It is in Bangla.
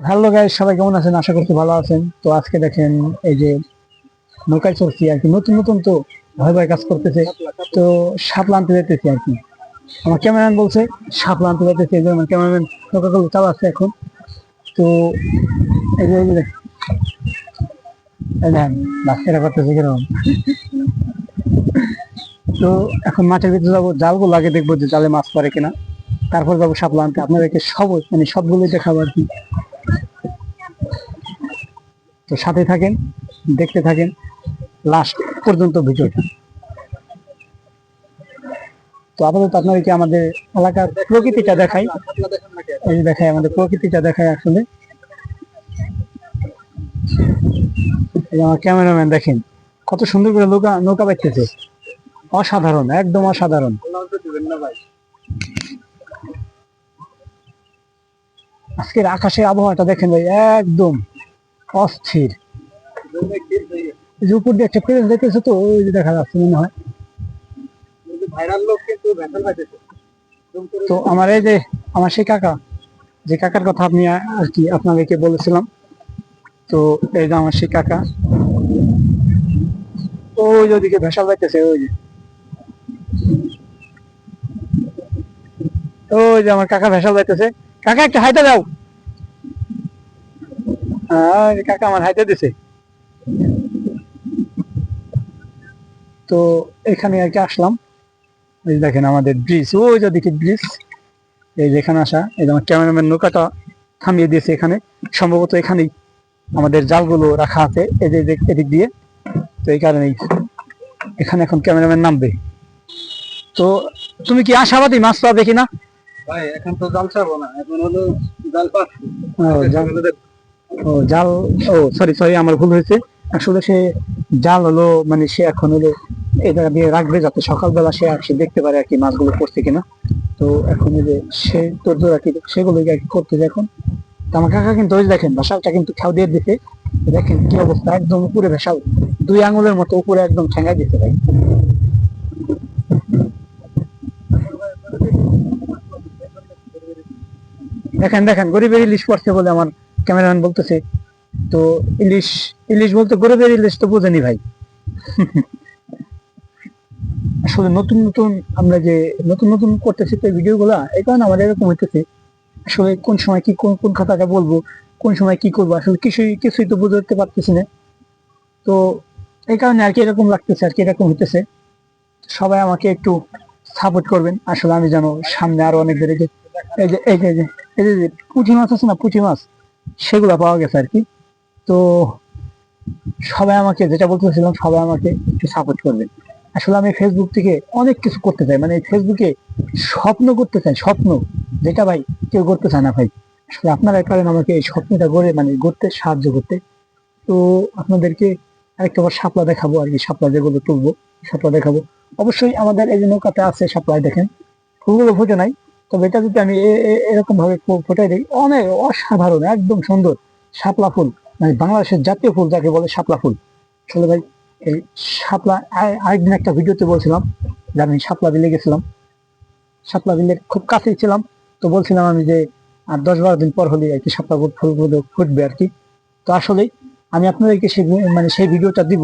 হ্যালো গাইস, সবাই কেমন আছেন? আশা করছি ভালো আছেন। তো আজকে দেখেন এই যে নৌকায় চলছি আর কি, নতুন নতুন তো ভয় ভয় কাজ করতেছে। তো শাপলা আনতে যেতেছি আর কি। আমার ক্যামেরাম্যান বলছে শাপলা আনতে যেতেছি, এই যে আমার ক্যামেরাম্যান নৌকা গুলো চালাচ্ছে এখন। তো এই যে দেখেন বাচ্চারা করতেছে কিরকম। তো এখন মাঠের ভিতরে যাবো, জালগুলো আগে দেখবো যে জালে মাছ পড়ে কিনা, তারপর যাবো শাপলা আনতে। আপনাদেরকে সব মানে সবগুলোই দেখাবো আর কি। তো সাথে থাকেন, দেখতে থাকেন লাস্ট পর্যন্ত ভিডিওটা। তো আপাতত আপনাদেরকে আমাদের এলাকার প্রকৃতিটা দেখাই। এই যে দেখাই, আমাদের প্রকৃতিটা দেখাই আসলে। এই যে আমার ক্যামেরাম্যান দেখেন কত সুন্দর করে নৌকা নৌকা বাইতেছে। অসাধারণ, একদম অসাধারণ। আজকের আকাশের আবহাওয়াটা দেখেন ভাই, একদম অস্থির। এই যে উপর দিয়ে একটা প্লেন দেখতেছে, তো ওই যে দেখা যাচ্ছে মনে হয়। তো আমার এই যে আমার সেই কাকা, যে কাকার কথা আপনি আর কি আপনাদেরকে বলেছিলাম। তো এই যে আমার সেই কাকা, ওই যে ওদিকে ভেসা যাইতেছে, ওই যে ওই যে আমার কাকা ভেসা যাইতেছে। কাকা একটা হাইতে দাও। কাকা আমার হাইতে দিছে। তো এখানে আর কি আসলাম। এই যে দেখেন আমাদের ব্রিজ, ওই যে দিকে ব্রিজ। এই যেখানে আসা, এই যে আমার ক্যামেরাম্যান নৌকাটা থামিয়ে দিয়েছে এখানে। সম্ভবত এখানেই আমাদের জালগুলো রাখা আছে, এই যে এদিক দিয়ে। তো এই কারণেই এখানে এখন ক্যামেরাম্যান নামবে। তো তুমি কি আশাবাদী মাছ পাবে কিনা? ভাই এখন তো জাল ছাড়বো না, এখন হলো জাল পাচ্ছি। ও ও জাল, ও সরি সরি, আমার ভুল হয়েছে। আসলে সে জাল হলো মানে সে এখন হলো এই জায়গা দিয়ে রাখবে, যাতে সকালবেলা সে আসে দেখতে পারে আর কি মাছগুলো পড়ছে কিনা। তো এখন এই যে সে তোর আর কি সেগুলো আর কি করতেছে এখন। তো আমার কাকা কিন্তু ওই যে দেখেন ভাষাটা কিন্তু খেয়াল দিয়ে দিতে। দেখেন কি অবস্থা, একদম উপরে ভেসাল, 2 আঙুলের মতো উপরে একদম ঠেঙ্গাই দিতে ভাই। দেখেন দেখেন গরিবের ইলিশ পড়ছে বলে আমার ক্যামেরাম্যান বলতেছে। তো ইলিশ, ইলিশ বলতে গরিবের ইলিশ তো বোঝেনি ভাই। আসলে নতুন নতুন আমরা যে নতুন নতুন করতেছি তো ভিডিও গুলা, এই কারণে আমাদের এরকম হইতেছে। আসলে কোন সময় কি কোন কোন কথাটা বলবো, কোন সময় কি করবো, আসলে কিছুই কিছুই তো বুঝতে পারতেছি না। তো এই কারণে আর কি এরকম লাগতেছে, আর কি এরকম হইতেছে। সবাই আমাকে একটু সাপোর্ট করবেন আসলে, আমি যেন সামনে আরো অনেক বেড়ে যাই। এই যে এই যে এই যে এই যে পুঁটি মাছ আছে না, পুঁটি মাছ, সেগুলা পাওয়া গেছে আর কি। তো সবাই আমাকে, যেটা বলতেছিলাম, সবাই আমাকে একটু সাপোর্ট করবেন। আসলে আমি ফেসবুক থেকে অনেক কিছু করতে চাই, মানে ফেসবুকে স্বপ্ন করতে চাই, স্বপ্ন, যেটা ভাই কেউ করতে চায় না ভাই। আসলে আপনারা পারেন আমাকে এই স্বপ্নটা গড়ে মানে গড়তে সাহায্য করতে। তো আপনাদেরকে আরেকটা বার শাপলা দেখাবো আর কি, শাপলা যেগুলো তুলবো শাপলা দেখাবো। অবশ্যই আমাদের এই যে নৌকাতে আছে শাপলায়, দেখেন ফুলগুলো ফুটে নাই। তবে এটা যদি আমি এরকম ভাবে ফুটাই দিই, অনেক অসাধারণ, একদম সুন্দর শাপলা ফুল, মানে বাংলাদেশের জাতীয় ফুল যাকে বলে শাপলা ফুল। আসলে ভাই এই শাপলা, আরেকদিন একটা ভিডিওতে বলছিলাম যে আমি শাপলা বিলে গেছিলাম, শাপলা বিলের খুব কাছেই ছিলাম। তো বলছিলাম আমি যে আর 10-12 দিন পর হলে আর কি শাপলা ফুলগুলো ফুটবে আর কি। তো আসলে আমি আপনাদেরকে সেই মানে সেই ভিডিওটা দিব।